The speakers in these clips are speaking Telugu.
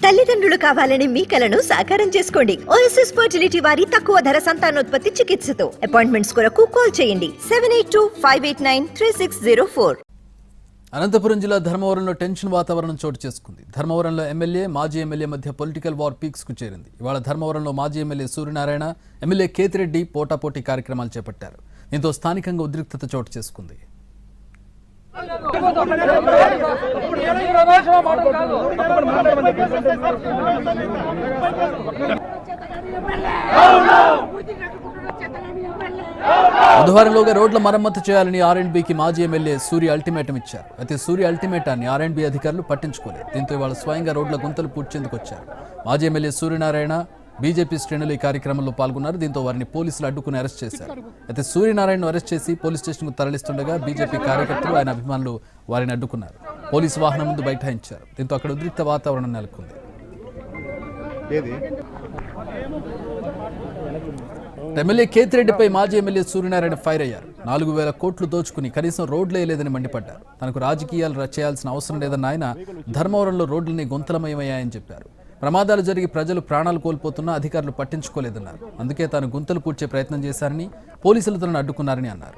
తల్లిదండ్రులు కావాలని మీ కలను సాకారం చేసుకోండి. ఓఎస్ఎస్ ఫర్టిలిటీ వారి తక్కువ ధర సంతానోత్పత్తి చికిత్సతో అపాయింట్మెంట్స్ కొరకు కాల్ చేయండి 7825893604. అనంతపురం జిల్లా ధర్మవరంలో టెన్షన్ వాతావరణం చోటు చేసుకుంది. ధర్మవరంలో ఎమ్మెల్యే మాజీ ఎమ్మెల్యే మధ్య పొలిటికల్ వార్ పీక్స్ కు చేరింది. ఇవాళ ధర్మవరంలో మాజీ ఎమ్మెల్యే సూర్యనారాయణ, ఎమ్మెల్యే కేతిరెడ్డి పోటాపోటీ కార్యక్రమాలు చేపట్టారు. దీంతో స్థానికంగా ఉద్రిక్తత చోటు చేసుకుంది. బుధవారంలోగా రోడ్ల మరమ్మతు చేయాలని ఆర్ఎండ్బీకి మాజీ ఎమ్మెల్యే సూర్య అల్టిమేటం ఇచ్చారు. అయితే సూర్య అల్టిమేటాన్ని ఆర్ఎండ్బీ అధికారులు పట్టించుకోలేదు. దీంతో ఇవాళ స్వయంగా రోడ్ల గుంతలు పూడ్చేందుకు వచ్చారు. మాజీ ఎమ్మెల్యే సూర్యనారాయణ, బీజేపీ శ్రేణులు ఈ కార్యక్రమంలో పాల్గొన్నారు. దీంతో వారిని పోలీసులు అడ్డుకుని అరెస్ట్ చేశారు. అయితే సూర్యనారాయణను అరెస్ట్ చేసి పోలీస్ స్టేషన్కు తరలిస్తుండగా బీజేపీ కార్యకర్తలు, ఆయన అభిమానులు వారిని అడ్డుకున్నారు. పోలీసు వాహనం ముందు బైఠాయించారు. దీంతో అక్కడ ఉద్రిక్త వాతావరణం నెలకొంది. ఎమ్మెల్యే కేతిరెడ్డిపై మాజీ ఎమ్మెల్యే సూర్యనారాయణ ఫైర్ అయ్యారు. 4,000 కోట్లు దోచుకుని కనీసం రోడ్లే లేదని మండిపడ్డారు. తనకు రాజకీయాలు చేయాల్సిన అవసరం లేదన్న ఆయన ధర్మవరంలో రోడ్లని గుంతలమయమయ్యాయని చెప్పారు. ప్రమాదాలు జరిగి ప్రజలు ప్రాణాలు కోల్పోతున్నా అధికారులు పట్టించుకోలేదన్నారు. అందుకే తాను గుంతలు పూడ్చే ప్రయత్నం చేశారని, పోలీసులు తనను అడ్డుకున్నారని అన్నారు.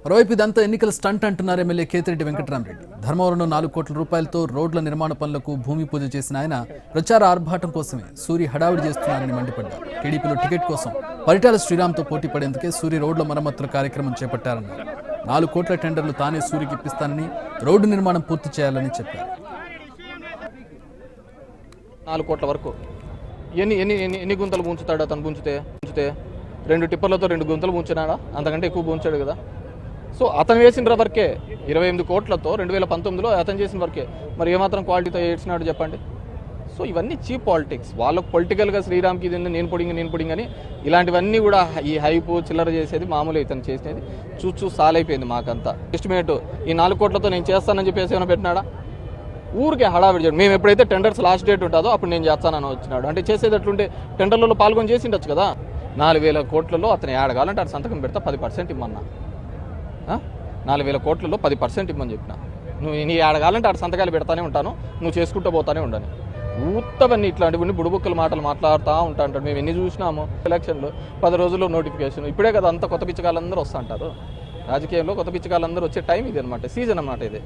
మరోవైపు ఇదంతా ఎన్నికల స్టంట్ అంటున్నారు ఎమ్మెల్యే కేతిరెడ్డి వెంకటరామరెడ్డి. ధర్మవరంలో 4 కోట్ల రూపాయలతో రోడ్ల నిర్మాణ పనులకు భూమి పూజ చేసిన ఆయన ప్రచార ఆర్భాటం కోసమే సూరి హడావిడి చేస్తున్నారని మండిపడ్డారు. టీడీపీలో టికెట్ కోసం పరిటాల శ్రీరామ్తో పోటీ పడేందుకే సూరి రోడ్ల మరమ్మతుల కార్యక్రమం చేపట్టారన్నారు. 4 కోట్ల టెండర్లు తానే సూరికి ఇప్పిస్తానని, రోడ్డు నిర్మాణం పూర్తి చేయాలని చెప్పారు. 4 కోట్ల వరకు ఎన్ని గుంతలు ముంచుతాడు అతను? ముంచితే 2 టిప్పర్లతో 2 గుంతలు ముంచినాడా? అంతకంటే ఎక్కువ ముంచాడు కదా. సో అతను వేసిన వరకే 28 కోట్లతో 2019లో అతను చేసిన వరకే. మరి ఏమాత్రం క్వాలిటీతో ఏడ్చినాడు చెప్పండి. సో ఇవన్నీ చీప్ పాలిటిక్స్. వాళ్ళకు పొలిటికల్గా శ్రీరామ్కి ఇది నేను పొడింగ్ అని ఇలాంటివన్నీ కూడా ఈ హైపు చిల్లర చేసేది మామూలు. ఇతను చేసేది చూచూ సాలైపోయింది మాకంతా. ఎస్టిమేట్ ఈ 4 కోట్లతో నేను చేస్తానని చెప్పేసి ఏమైనా పెట్టినాడా? ఊరికే హడావిడి చేయడం. మేము ఎప్పుడైతే టెండర్స్ లాస్ట్ డేట్ ఉంటుందో అప్పుడు నేను చేస్తానని వచ్చినాడు. అంటే చేసేది అట్లుంటే టెండర్లలో పాల్గొని చేసి ఉండొచ్చు కదా. 4,000 కోట్లలో అతను ఏడగాలంటే అటు సంతకం పెడతా 10% ఇమ్మన్నా. 4,000 కోట్లలో 10% ఇమ్మని చెప్పిన. నువ్వు నీ ఏడగాలంటే అటు సంతకాలు పెడతానే ఉంటాను, నువ్వు చేసుకుంటూ పోతానే ఉండను. ఊత్తవన్నీ ఇట్లాంటివన్నీ బుడుబుక్కల మాటలు మాట్లాడుతూ ఉంటా అంటాడు. మేము ఎన్ని చూసినాము. ఎలక్షన్లో 10 రోజుల్లో నోటిఫికేషన్. ఇప్పుడే కదా అంత కొత్త పిచ్చకాలందరూ వస్తూ అంటారు. రాజకీయంలో కొత్త పిచ్చకాలందరూ వచ్చే టైం ఇది అనమాట, సీజన్ అన్నమాట ఇది.